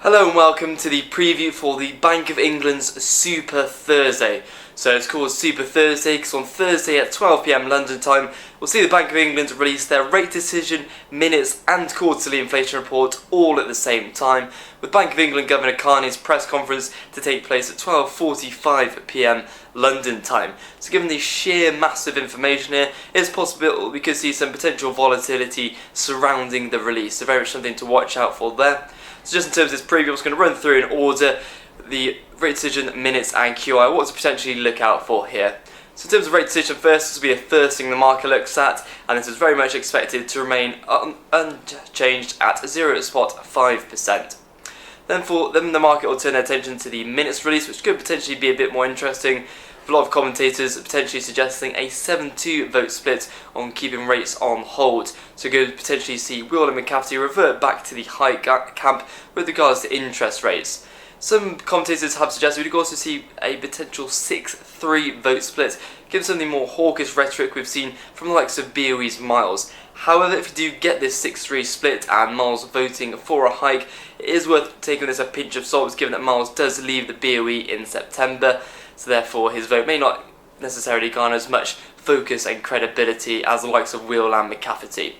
Hello and welcome to the preview for the Bank of England's Super Thursday. So it's called Super Thursday because on Thursday at 12 PM London time, we'll see the Bank of England release their rate decision, minutes and quarterly inflation report all at the same time, with Bank of England Governor Carney's press conference to take place at 12:45 PM London time. So given the sheer massive information here, it's possible we could see some potential volatility surrounding the release, so very much something to watch out for there. So just in terms of this preview, I'm just going to run through in order the rate decision, minutes and QI, what to potentially look out for here. So in terms of rate decision first, this will be the first thing the market looks at, and this is very much expected to remain unchanged at 0.5%. Then the market will turn their attention to the minutes release, which could potentially be a bit more interesting, with a lot of commentators potentially suggesting a 7-2 vote split on keeping rates on hold. So we could potentially see Will and McCafferty revert back to the high camp with regards to interest rates. Some commentators have suggested we could also see a potential 6-3 vote split, given some of the more hawkish rhetoric we've seen from the likes of BoE's Miles. However, if you do get this 6-3 split and Miles voting for a hike, it is worth taking this a pinch of salt, given that Miles does leave the BoE in September, so therefore his vote may not necessarily garner as much focus and credibility as the likes of Will and McCafferty.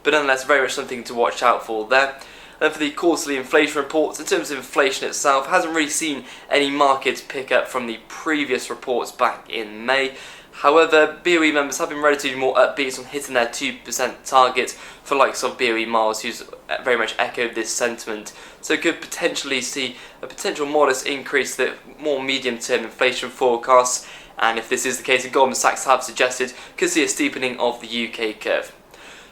But nonetheless, very much something to watch out for there. And for the quarterly inflation reports, in terms of inflation itself, hasn't really seen any markets pick up from the previous reports back in May. However, BoE members have been relatively more upbeat on hitting their 2% target for likes of BoE Miles, who's very much echoed this sentiment. So could potentially see a potential modest increase to the more medium-term inflation forecasts, and if this is the case, Goldman Sachs have suggested could see a steepening of the UK curve.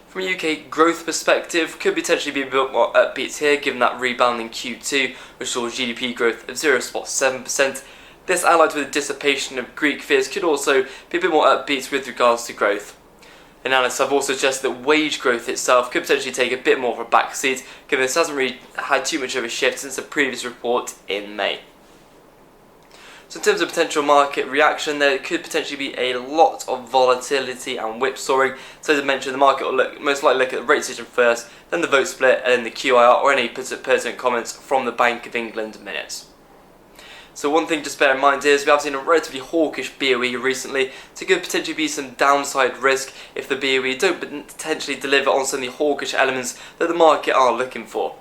From a UK growth perspective, could potentially be a bit more upbeat here, given that rebound in Q2, which saw GDP growth of 0.7%. This, allied with the dissipation of Greek fears, could also be a bit more upbeat with regards to growth. Analysts have also suggested that wage growth itself could potentially take a bit more of a backseat, given this hasn't really had too much of a shift since the previous report in May. So in terms of potential market reaction, there could potentially be a lot of volatility and whipsawing. So as I mentioned, the market will most likely look at the rate decision first, then the vote split, and then the QIR or any pertinent comments from the Bank of England minutes. So one thing just bear in mind here is we have seen a relatively hawkish BoE recently, so there could potentially be some downside risk if the BoE don't potentially deliver on some of the hawkish elements that the market are looking for.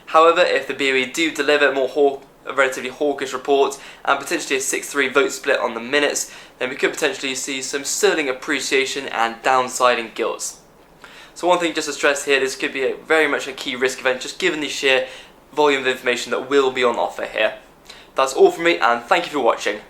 However, if the BoE do deliver a relatively hawkish report and potentially a 6-3 vote split on the minutes, then we could potentially see some sterling appreciation and downside in gilts. So one thing just to stress here, this could be very much a key risk event, just given the sheer volume of information that will be on offer here. That's all from me, and thank you for watching.